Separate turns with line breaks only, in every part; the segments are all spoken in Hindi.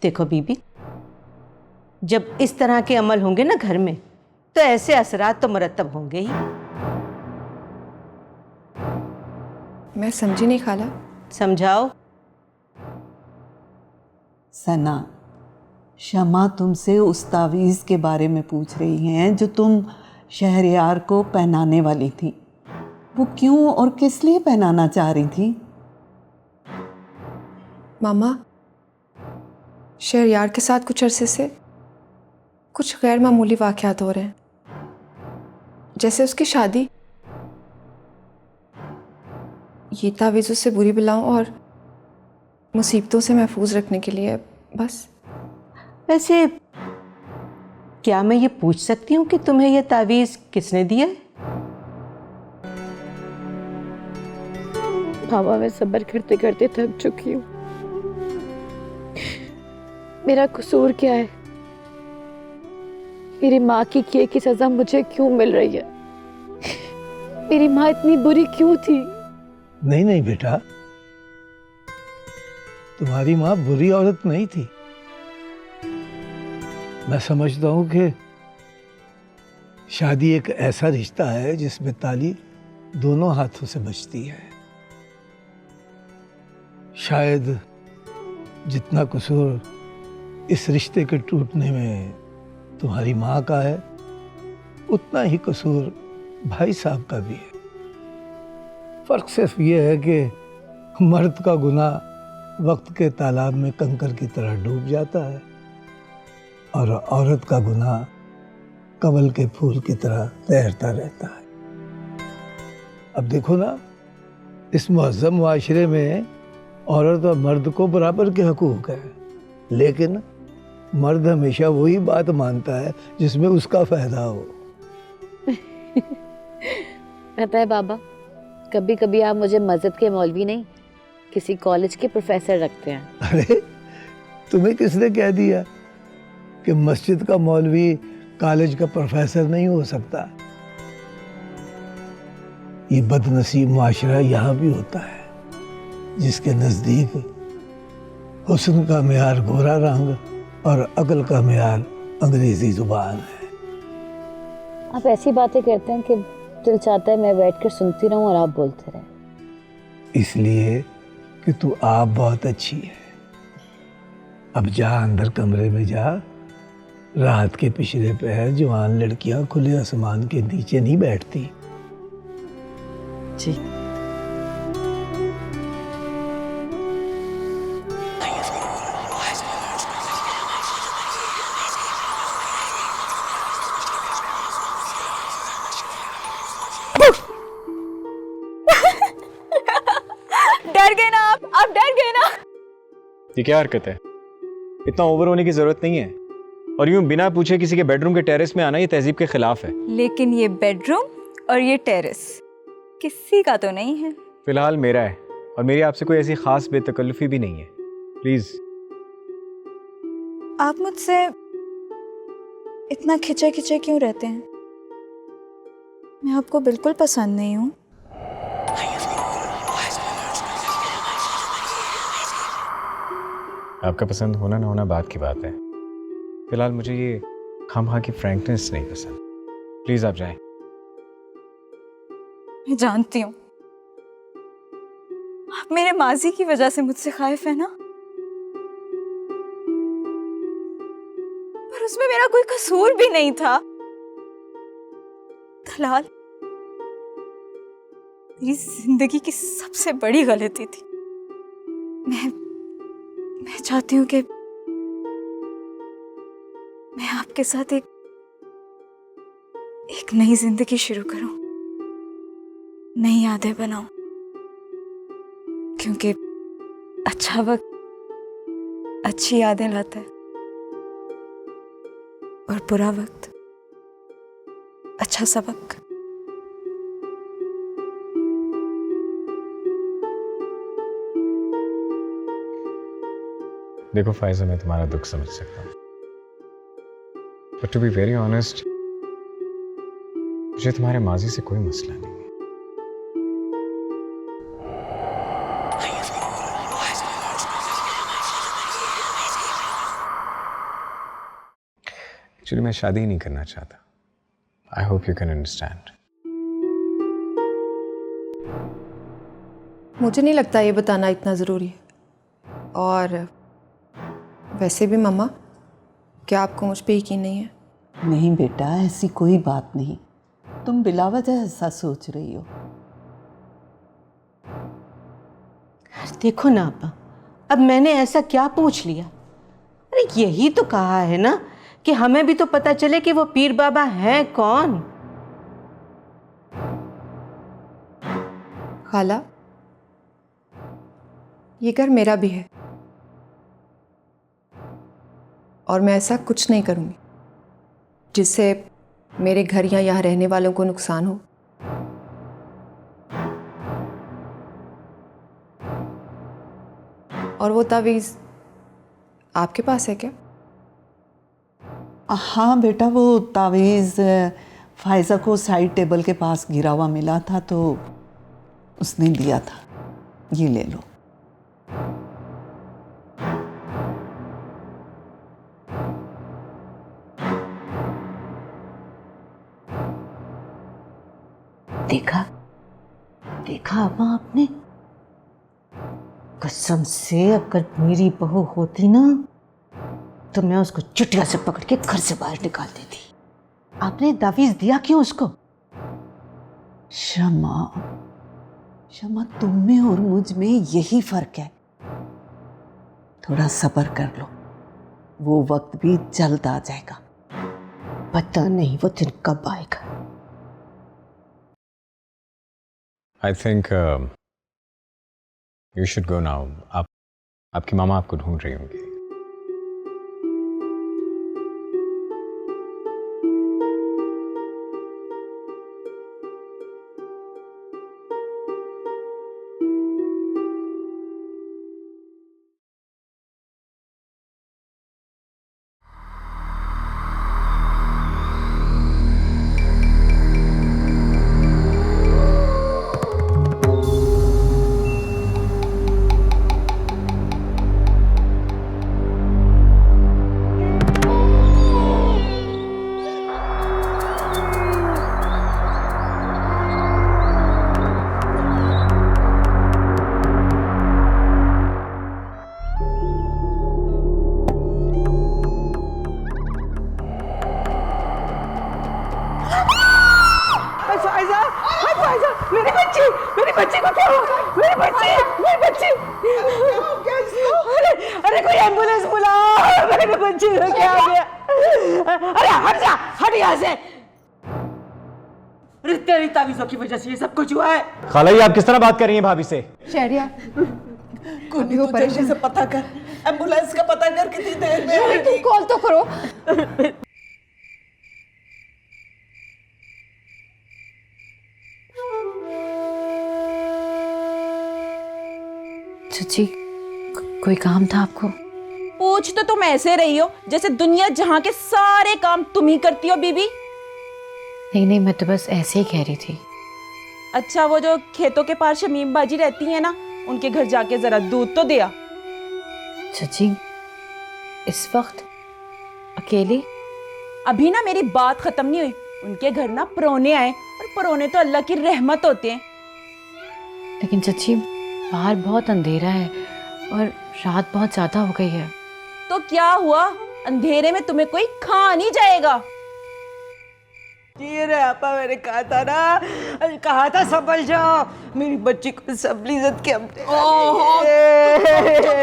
देखो बीबी, जब इस तरह के अमल होंगे ना घर में, तो ऐसे असरात तो मुरतब होंगे ही।
मैं समझी नहीं खाला।
समझाओ।
सना, शमा तुमसे उस तावीज़ के बारे में पूछ रही हैं जो तुम शहरयार को पहनाने वाली थी। वो क्यों और किस लिए पहनाना चाह रही थी?
मामा, शहरयार के साथ कुछ अरसे से कुछ गैर मामूली वाक़यात हो रहे हैं, जैसे उसकी शादी। ये तावीज़ उससे बुरी बलाओं और मुसीबतों से महफूज रखने के लिए बस।
वैसे क्या मैं ये पूछ सकती हूँ कि तुम्हें यह तावीज़ किसने दिया है?
मामा, मैं सब्र करते करते थक चुकी हूँ। मेरा कसूर क्या है? मेरी माँ की किए की सजा मुझे क्यों मिल रही है? मेरी माँ इतनी बुरी क्यों थी?
नहीं नहीं बेटा, तुम्हारी माँ बुरी औरत नहीं थी। मैं समझता हूं कि शादी एक ऐसा रिश्ता है जिसमें ताली दोनों हाथों से बजती है। शायद जितना कसूर इस रिश्ते के टूटने में तुम्हारी माँ का है, उतना ही कसूर भाई साहब का भी है। फर्क सिर्फ ये है कि मर्द का गुनाह वक्त के तालाब में कंकर की तरह डूब जाता है और औरत का गुनाह कमल के फूल की तरह तैरता रहता है। अब देखो ना, इस मुअज़्ज़म मुआशरे में औरत और मर्द को बराबर के हकूक है, लेकिन मर्द हमेशा वही बात मानता है जिसमें उसका फायदा हो।
पता है बाबा, कभी कभी आप मुझे मस्जिद के मौलवी नहीं, किसी कॉलेज के प्रोफेसर रखते हैं।
अरे तुम्हें किसने कह दिया कि मस्जिद का मौलवी कॉलेज का प्रोफेसर नहीं हो सकता? ये बदनसीब मुआशरा यहाँ भी होता है, जिसके नजदीक हुस्न का मेयार गोरा रंग और अक्ल का मेयार अंग्रेजी जुबान है।
आप ऐसी बातें करते हैं कि दिल चाहता है मैं बैठकर सुनती रहूं और आप बोलते रहें।
इसलिए कि तू आप बहुत अच्छी है। अब जा अंदर कमरे में जा। रात के पिछले पहर जवान लड़कियां खुले आसमान के नीचे नहीं बैठती।
जी।
डर गए ना आप डर गए ना।
ये क्या हरकत है? इतना ओवर होने की जरूरत नहीं है, और यूं बिना पूछे किसी के बेडरूम के टेरेस में आना ये तहजीब के खिलाफ है।
लेकिन ये बेडरूम और ये टेरेस किसी का तो नहीं है।
फिलहाल मेरा है, और मेरी आपसे कोई ऐसी खास बेतकल्लुफी भी नहीं है। प्लीज।
आप मुझसे इतना खिंचे खिंचे क्यों रहते हैं? मैं आपको बिल्कुल पसंद नहीं हूँ।
आपका पसंद होना ना होना बात की बात है। फिलहाल मुझे ये खामखा की फ्रैंकनेस नहीं पसंद। प्लीज आप जाएं।
मैं जानती हूँ आप मेरे माजी की वजह से मुझसे खाइफ है ना, पर उसमें मेरा कोई कसूर भी नहीं था। दलाल मेरी जिंदगी की सबसे बड़ी गलती थी। मैं चाहती हूँ कि मैं आपके साथ एक नई जिंदगी शुरू करूं, नई यादें बनाऊं, क्योंकि अच्छा वक्त अच्छी यादें लाता है और बुरा वक्त अच्छा सबक।
देखो फायजा, मैं तुम्हारा दुख समझ सकता हूँ, but to be very honest, मुझे तुम्हारे माजी से कोई मसला नहीं है। एक्चुअली मैं शादी ही नहीं करना चाहता। I hope you can understand.
मुझे नहीं लगता ये बताना इतना ज़रूरी है। और वैसे भी मम्मा, क्या आपको मुझ पे यकीन नहीं है?
नहीं बेटा, ऐसी कोई बात नहीं। तुम बिलावजह ऐसा सोच रही हो।
देखो ना आपा, अब मैंने ऐसा क्या पूछ लिया? अरे यही तो कहा है ना कि हमें भी तो पता चले कि वो पीर बाबा हैं कौन।
खाला, ये घर मेरा भी है और मैं ऐसा कुछ नहीं करूंगी जिससे मेरे घर या यहाँ रहने वालों को नुकसान हो। और वो तावीज़ आपके पास है क्या?
हाँ बेटा, वो तावीज़ फायज़ा को साइड टेबल के पास गिरा हुआ मिला था तो उसने दिया था। ये ले लो।
देखा देखा अम्मा आपने? कसम से अगर मेरी बहू होती ना तो मैं उसको चुटिया से पकड़ के घर से बाहर निकाल देती। आपने तावीज़ दिया क्यों उसको?
शमा, शमा, तुम में और मुझ में यही फर्क है। थोड़ा सब्र कर लो, वो वक्त भी जल्द आ जाएगा।
पता नहीं वो दिन कब आएगा।
I think you should go now. आपकी मामा आपको ढूंढ रही होंगी।
मेरी बच्ची को क्या हुआ? मेरी बच्ची अरे कोई एम्बुलेंस बुलाओ, मेरी बच्ची को क्या हो गया? अरे हट यहाँ से। अरे तेरी तावीज़ों की वजह से ये सब कुछ हुआ है।
खाला, ये आप किस तरह बात कर रही हैं भाभी से?
शहरिया,
कुनी, तू जल्दी से पता कर, एम्बुलेंस का पता कर कितनी देर में आएगी।
तुम कॉल तो करो।
चाची, कोई काम था आपको?
पूछ तो तुम ऐसे रही हो जैसे दुनिया जहां के सारे काम तुम ही करती हो बीबी।
नहीं, मैं तो बस ऐसे ही कह रही थी।
अच्छा, वो जो खेतों के पार शमीम बाजी रहती है ना, उनके घर जाके जरा दूध तो दिया।
चाची, इस वक्त अकेले?
अभी ना मेरी बात खत्म नहीं हुई। उनके घर ना परोने आए, और परोने तो अल्लाह की रहमत होते हैं।
लेकिन चाची, बाहर बहुत अंधेरा है और रात बहुत ज्यादा हो गई है।
तो क्या हुआ? अंधेरे में तुम्हें कोई खा नहीं जाएगा।
ये रे आपा, मैंने कहा था ना, कहा था संभल जाओ। मेरी बच्ची को सब इज्जत के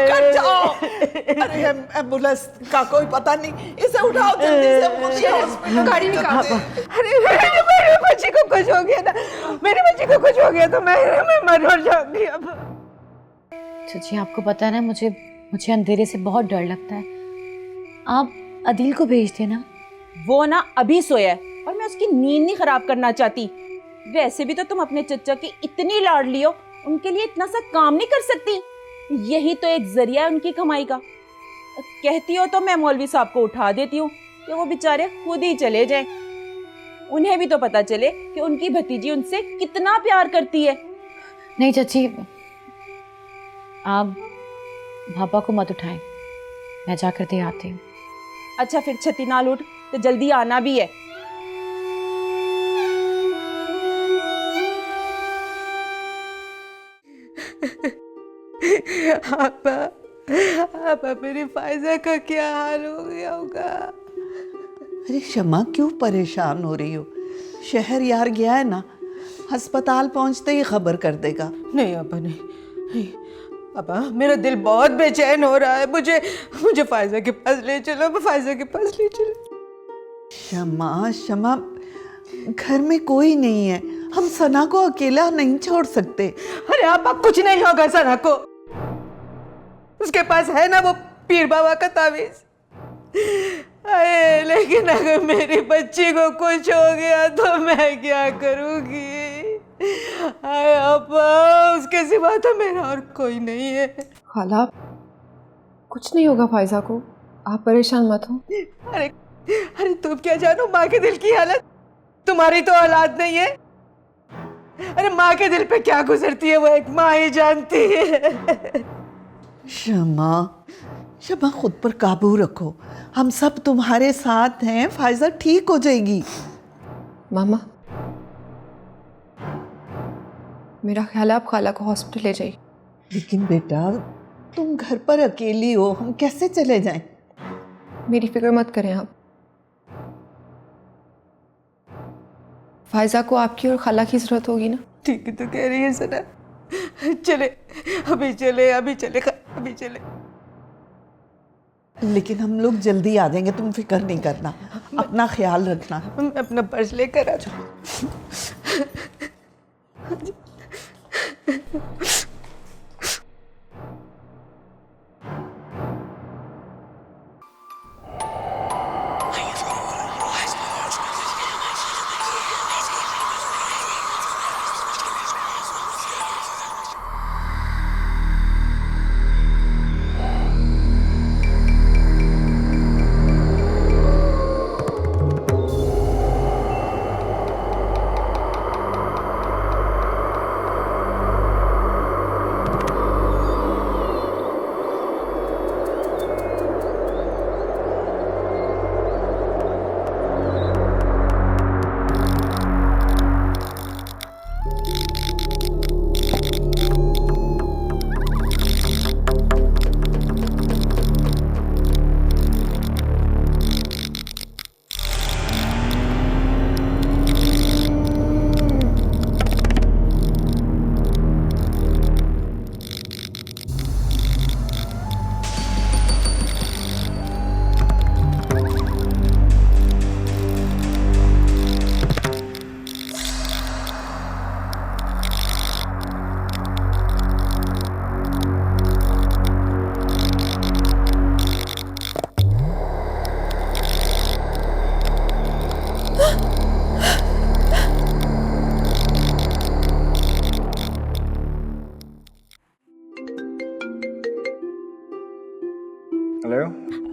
कर जाओ। अरे एम्बुलेंस का कोई पता नहीं, इसे उठाओ जल्दी से, मुझे हॉस्पिटल गाड़ी निकाल दे।
अरे मेरी बच्ची को कुछ हो गया ना, मेरी बच्ची को कुछ हो गया तो मैं मर जाऊंगी अब।
चाची, आपको पता है ना, मुझे अंधेरे से बहुत डर लगता है। आप अदिल को भेज देना।
वो ना अभी सोया है और मैं उसकी नींद नहीं खराब करना चाहती। वैसे भी तो तुम अपने चचा की इतनी लाडली हो, उनके लिए इतना सा काम नहीं कर सकती? यही तो एक जरिया है उनकी कमाई का। कहती हो तो मैं मौलवी साहब को उठा देती हूँ कि वो बेचारे खुद ही चले जाएं। उन्हें भी तो पता चले कि उनकी भतीजी उनसे कितना प्यार करती है।
नहीं चाची, आप पापा को मत उठाएं, मैं जाकर दे आती हूँ।
अच्छा फिर छती नाल उठ, तो जल्दी आना भी है।
आपा, आपा मेरी फायजा का क्या हाल हो गया होगा?
अरे शमा, क्यों परेशान हो रही हो? शहर यार गया है ना, अस्पताल पहुंचते ही खबर कर देगा।
नहीं आपा, नहीं आपा, मेरा दिल बहुत बेचैन हो रहा है। मुझे फायजा के पास ले चलो, मैं फायजा के पास ले चलो।
शमा शमा, घर में कोई नहीं है, हम सना को अकेला नहीं छोड़ सकते।
अरे आपा, कुछ नहीं होगा सना को, उसके पास है ना वो पीर बाबा का तावीज। अरे लेकिन अगर मेरी बच्ची को कुछ हो गया तो मैं क्या करूंगी? अरे आपा, उसके सिवा तो मेरा और कोई नहीं है।
खाला, कुछ नहीं होगा फायजा को, आप परेशान मत हो।
अरे तुम क्या जानो माँ के दिल की हालत? तुम्हारी तो औलाद नहीं है। अरे माँ के दिल पे क्या गुजरती है वो एक माँ ही जानती है।
शमा शमा, खुद पर काबू रखो, हम सब तुम्हारे साथ हैं, फायजा ठीक हो जाएगी।
मामा, मेरा ख्याल है आप खाला को हॉस्पिटल ले जाइए।
लेकिन बेटा, तुम घर पर अकेली हो, हम कैसे चले जाएं?
मेरी फिक्र मत करें आप। फायजा को आपकी और खाला की जरूरत होगी ना।
ठीक है तो कह रही है सना, चले अभी चले।
लेकिन हम लोग जल्दी आ जाएंगे, तुम फिक्र नहीं करना, अपना ख्याल रखना।
मैं अपना पर्स लेकर आ जाऊँ।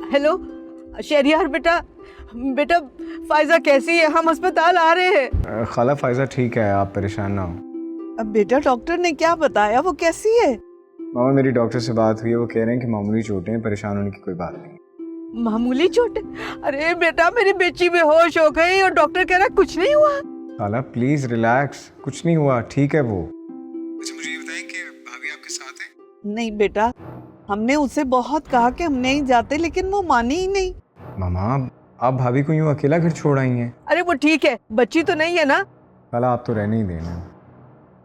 हेलो शहरियार, बेटा फायजा कैसी है? हम अस्पताल आ रहे हैं।
खाला, फायजा ठीक है, आप परेशान ना हो।
अब बेटा, डॉक्टर ने क्या बताया, वो कैसी है?
मामा, मेरी डॉक्टर से बात हुई है, वो कह रहे हैं कि मामूली चोटें हैं, परेशान होने की कोई बात नहीं।
मामूली चोट? अरे बेटा, मेरी बेटी बेहोश हो गई और डॉक्टर कह रहा है कुछ नहीं हुआ।
खाला प्लीज रिलैक्स, कुछ नहीं हुआ, ठीक है वो। अच्छा मुझे ये बताएं कि भाभी आपके साथ है?
नहीं बेटा, हमने उसे बहुत कहा कि हम नहीं जाते, लेकिन वो मानी ही नहीं।
मामा, आप भाभी को यूं अकेला घर छोड़ आई हैं?
अरे वो ठीक है, बच्ची तो नहीं है ना।
खाला आप तो रहने ही देना।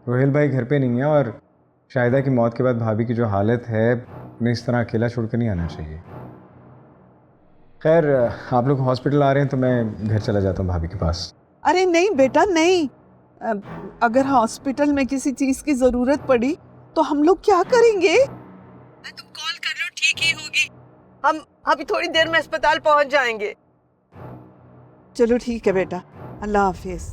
रोहेल भाई घर पे नहीं है और शाहिदा की मौत के बाद भाभी की जो हालत है, उन्हें इस तरह अकेला छोड़कर नहीं आना चाहिए। खैर, आप लोग हॉस्पिटल आ रहे हैं तो मैं घर चला जाता हूँ भाभी के पास।
अरे नहीं बेटा नहीं, अगर हॉस्पिटल में किसी चीज की जरूरत पड़ी तो हम लोग क्या करेंगे?
तुम कॉल कर लो, ठीक ही होगी। हम अभी थोड़ी देर में अस्पताल पहुंच जाएंगे।
चलो ठीक है बेटा, अल्लाह हाफिज।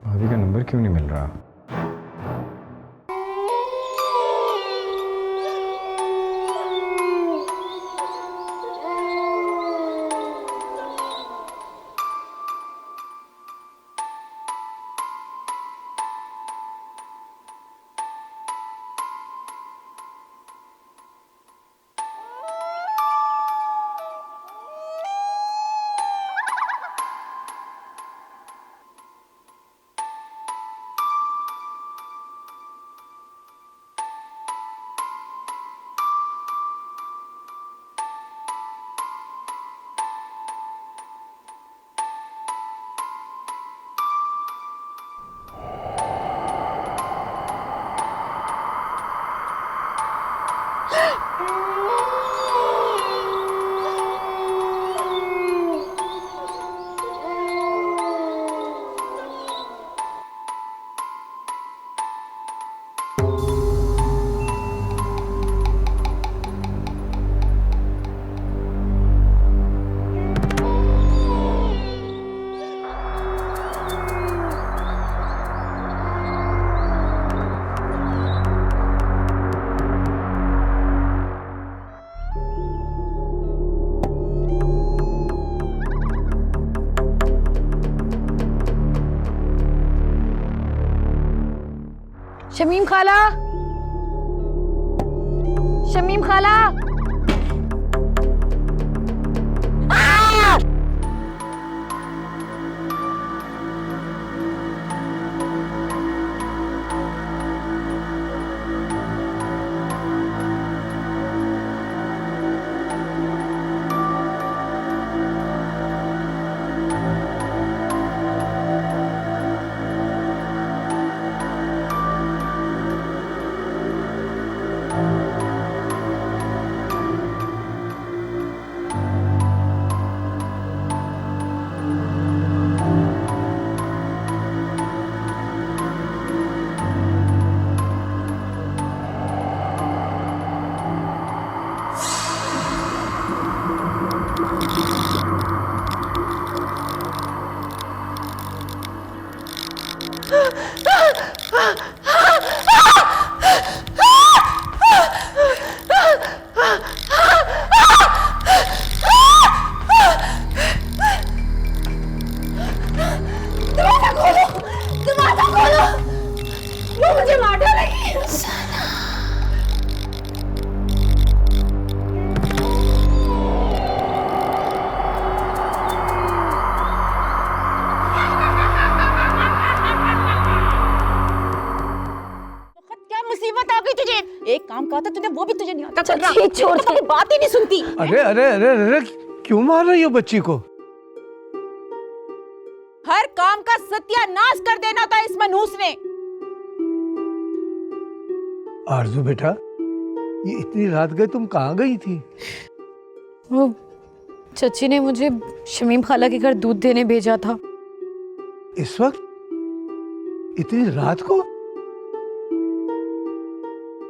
भाभी का नंबर क्यों नहीं मिल रहा?
शमीम खाला, शमीम खाला।
दरवाजा खोलो, वो मुझे मार डालेगी। क्या मुसीबत आ गई तुझे? एक काम कहा था तुझे, वो भी तुझे नहीं आता करना। छोड़, तो बात ही नहीं सुनती।
अरे अरे अरे अरे, क्यों मार रही हो बच्ची को?
हर काम का सत्यानाश कर देना था इस मनहूस ने।
आरजू बेटा, ये इतनी रात गए तुम कहाँ गई थी?
वो चची ने मुझे शमीम खाला के घर दूध देने भेजा था।
इस वक्त? इतनी रात को?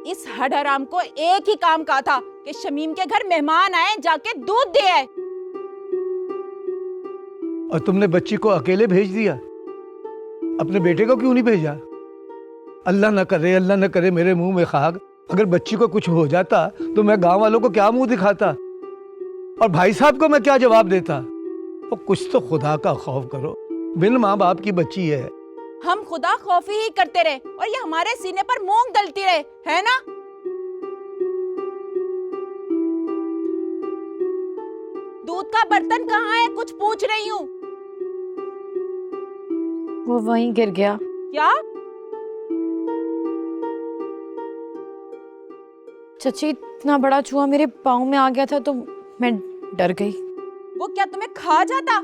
इस हडहराम को एक ही काम कहा था कि शमीम के घर मेहमान आए, जाके दूध दे आए।
और तुमने बच्ची को अकेले भेज दिया? अपने बेटे को क्यों नहीं भेजा? अल्लाह न करे मेरे मुंह में खाक, अगर बच्ची को कुछ हो जाता तो मैं गांव वालों को क्या मुंह दिखाता, और भाई साहब को मैं क्या जवाब देता? तो कुछ तो खुदा का खौफ करो, बिन माँ बाप की बच्ची है।
हम खुदा खौफी ही करते रहे और ये हमारे सीने पर मूंग दलती रहे, है ना? दूध का बर्तन कहाँ है, कुछ पूछ रही हूँ।
वो वहीं गिर गया।
क्या?
चची, इतना बड़ा चूहा मेरे पाँव में आ गया था तो मैं डर गई।
वो क्या तुम्हें खा जाता?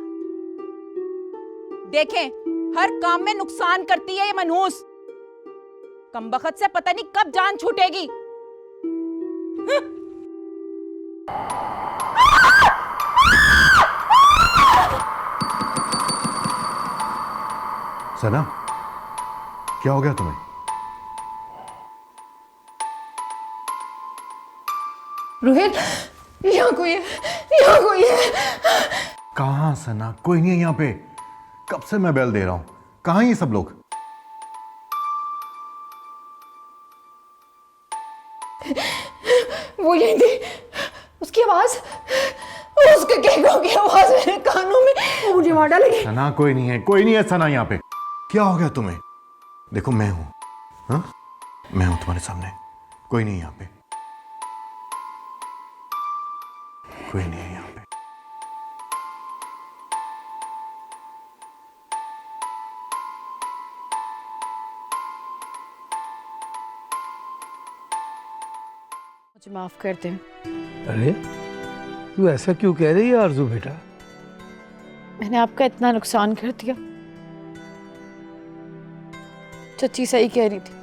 देखें, हर काम में नुकसान करती है ये मनहूस। कमबख्त से पता नहीं कब जान छूटेगी।
सना, क्या हो गया तुम्हें?
रोहित, यहाँ कोई है, यहाँ कोई है।
कहाँ सना? कोई नहीं है यहाँ पे। कब से मैं बेल दे रहा हूं। कहाँ हैं ये सब लोग?
वो यहीं थी, उसकी आवाज, उसके केकों की आवाज मेरे कानों में, वो मुझे मार डालेगी।
सना, कोई नहीं है सना यहाँ पे। क्या हो गया तुम्हें? देखो मैं हूं, हाँ? मैं हूं तुम्हारे सामने। कोई नहीं है यहाँ पे, कोई नहीं है यहाँ पे।
मुझे माफ कर दे।
अरे तू ऐसा क्यों कह रही है आरजू बेटा?
मैंने आपका इतना नुकसान कर दिया। चची सही कह रही थी,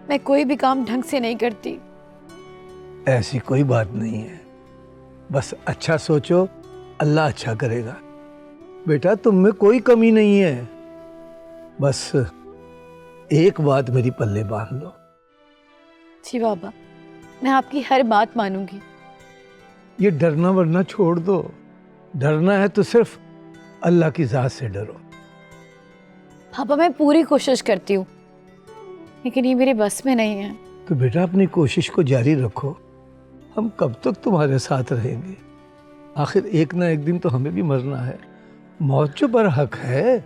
मैं कोई भी काम ढंग से नहीं करती।
ऐसी कोई बात नहीं है, बस अच्छा सोचो, अल्लाह अच्छा करेगा। बेटा तुम में कोई कमी नहीं है, बस एक बात मेरी पल्ले बांध लो।
जी बाबा, मैं आपकी हर बात मानूंगी।
ये डरना वरना छोड़ दो। डरना है तो सिर्फ अल्लाह की जात से डरो।
पापा, मैं पूरी कोशिश करती हूँ, लेकिन ये मेरे बस में नहीं है।
तो बेटा अपनी कोशिश को जारी रखो। हम कब तक तुम्हारे साथ रहेंगे? आखिर एक ना एक दिन तो हमें भी मरना है। मौत जो पर हक है।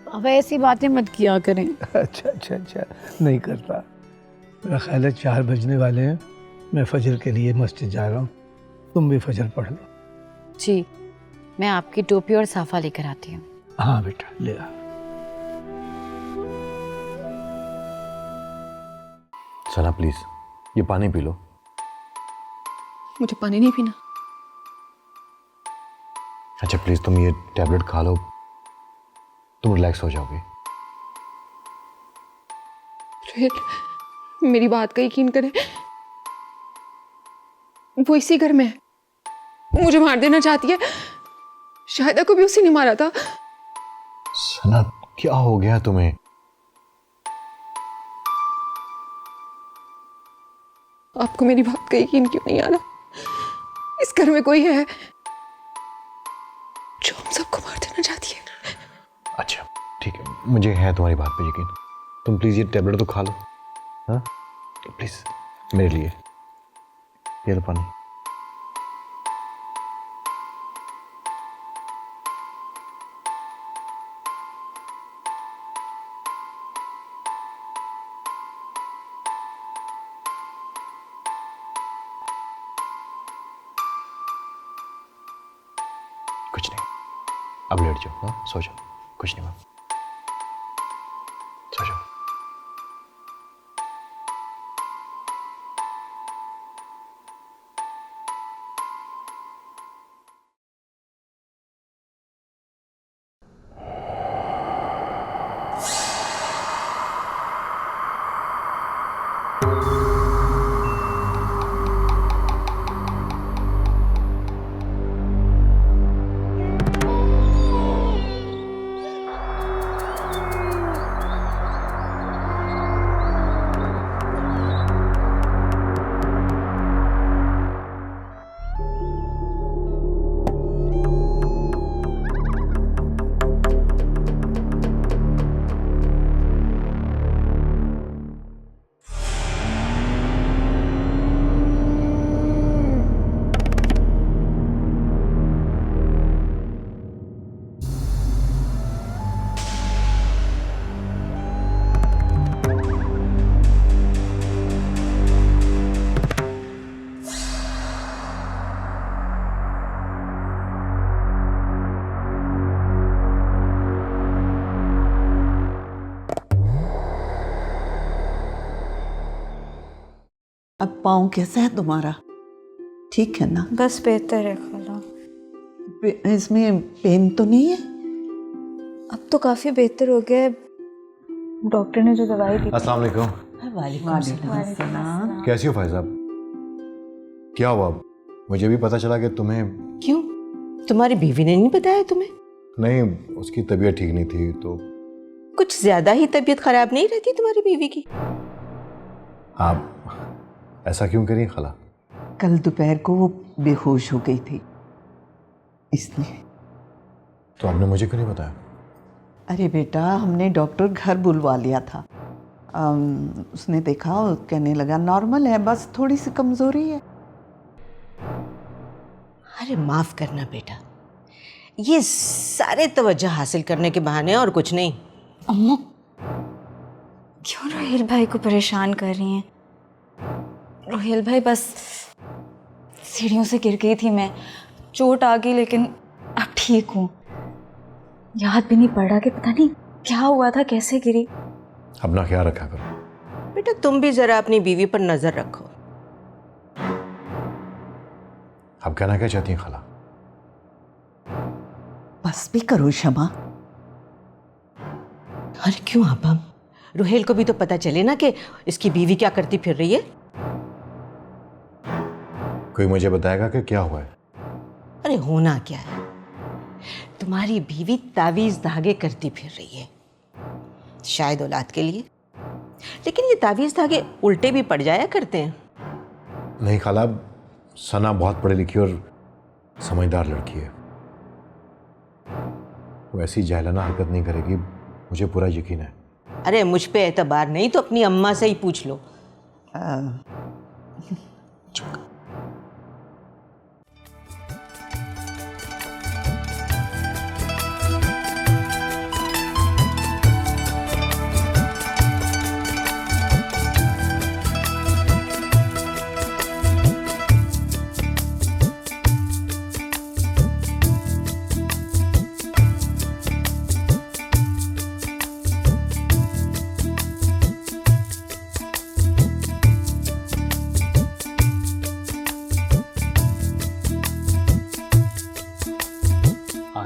पापा, ऐसी बातें मत किया करें।
अच्छा, नहीं करता। मेरा ख्याल है 4 बजने वाले हैं, मैं फजर के लिए मस्जिद जा रहा हूँ, तुम भी फजर पढ़ लो।
जी, मैं आपकी टोपी और साफा लेकर आती हूँ।
हाँ बेटा, ले आ।
सना प्लीज, ये पानी पी लो।
मुझे पानी नहीं पीना।
अच्छा प्लीज, तुम ये टैबलेट खा लो, तुम रिलैक्स हो जाओगे।
रोहित, मेरी बात का यकीन करें, वो इसी घर में है, मुझे मार देना चाहती है। शायदा को भी उसी ने मारा था।
सना, क्या हो गया तुम्हें?
आपको मेरी बात का यकीन क्यों नहीं आ रहा? इस घर में कोई है जो हम सबको मार देना चाहती है।
अच्छा ठीक है, मुझे है तुम्हारी बात पे यकीन। तुम प्लीज़ ये टेबलेट तो खा लो, हाँ प्लीज़, मेरे लिए। ये लो पानी। कुछ नहीं, अब लेट जाओ, हाँ सो जाओ, कुछ नहीं हुआ, सो जाओ।
अब पाँव कैसा है तुम्हारा? ठीक है ना?
बस बेहतर है खाला।
इसमें पेन तो नहीं है?
अब तो काफ़ी बेहतर हो गया है। डॉक्टर ने जो दवाई दी।
अस्सलाम वालेकुम।
वालेकुम सलाम।
कैसी हो भाई साहब? क्या हुआ? मुझे भी पता चला कि तुम्हें।
क्यों, तुम्हारी बीवी ने नहीं बताया तुम्हें?
नहीं, उसकी तबीयत ठीक नहीं थी तो।
कुछ ज्यादा ही तबीयत खराब नहीं रहती तुम्हारी बीवी की?
आप ऐसा क्यों करिए खाला?
कल दोपहर को वो बेहोश हो गई थी, इसलिए।
तो आपने मुझे क्यों नहीं बताया?
अरे बेटा, हमने डॉक्टर घर बुलवा लिया था। उसने देखा और कहने लगा नॉर्मल है, बस थोड़ी सी कमजोरी है।
अरे माफ करना बेटा, ये सारे तवज्जो हासिल करने के बहाने और कुछ नहीं।
अम्मा क्यों रोहिल भाई को परेशान कर रही हैं? रोहिल भाई बस सीढ़ियों से गिर गई थी मैं, चोट आ गई, लेकिन अब ठीक हूँ। याद भी नहीं पड़ रहा कि पता नहीं क्या हुआ था, कैसे गिरी।
अपना ख्याल रखा करो।
बेटा तुम भी जरा अपनी बीवी पर नजर रखो।
आप कहना क्या चाहती हैं खाला?
बस भी करो शमा।
अरे क्यों आपा, रोहेल को भी तो पता चले ना कि इसकी बीवी क्या करती फिर रही है।
कोई मुझे बताएगा कि क्या हुआ है?
अरे होना क्या है, तुम्हारी बीवी तावीज धागे करती फिर रही है, शायद औलाद के लिए। लेकिन ये तावीज धागे उल्टे भी पड़ जाया करते हैं।
नहीं खाला, सना बहुत पढ़ी लिखी और समझदार लड़की है, वो ऐसी जाहिलाना हरकत नहीं करेगी, मुझे पूरा यकीन है।
अरे मुझ पे एतबार नहीं तो अपनी अम्मा से ही पूछ लो।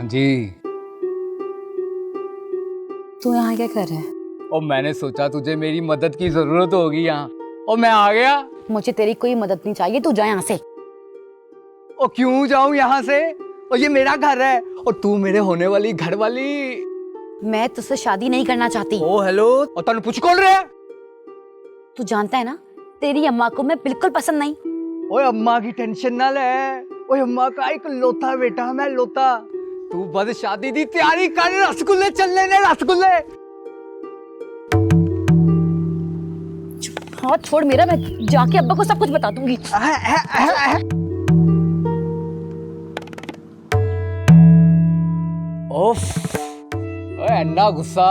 जी,
तू यहाँ क्या कर रहा है?
और मैंने सोचा तुझे मेरी मदद की जरूरत होगी यहाँ, और मैं आ गया।
मुझे तेरी कोई मदद नहीं चाहिए, तू जा यहाँ से।
और क्यों जाऊं यहाँ से? और ये मेरा घर है, और तू मेरे होने वाली घर वाली।
मैं तुझसे शादी नहीं करना चाहती।
ओ हेलो, और तनु पूछ कौन रहा है?
तू जानता है ना, तेरी अम्मा को मैं बिल्कुल पसंद नहीं।
ओए अम्मा की टेंशन ना ले, ओए अम्मा का एक लोता बेटा मैं लोता। तू बस शादी दी तैयारी कर, रसगुल्ले चल लेने रसगुल्ले।
हाथ छोड़ मेरा, मैं जाके अब्बा को सब कुछ बता दूंगी।
ओफ, ओए अन्ना गुस्सा,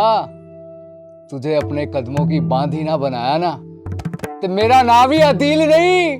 तुझे अपने कदमों की बांधी ना बनाया ना, तो मेरा नाम ही अदील नहीं,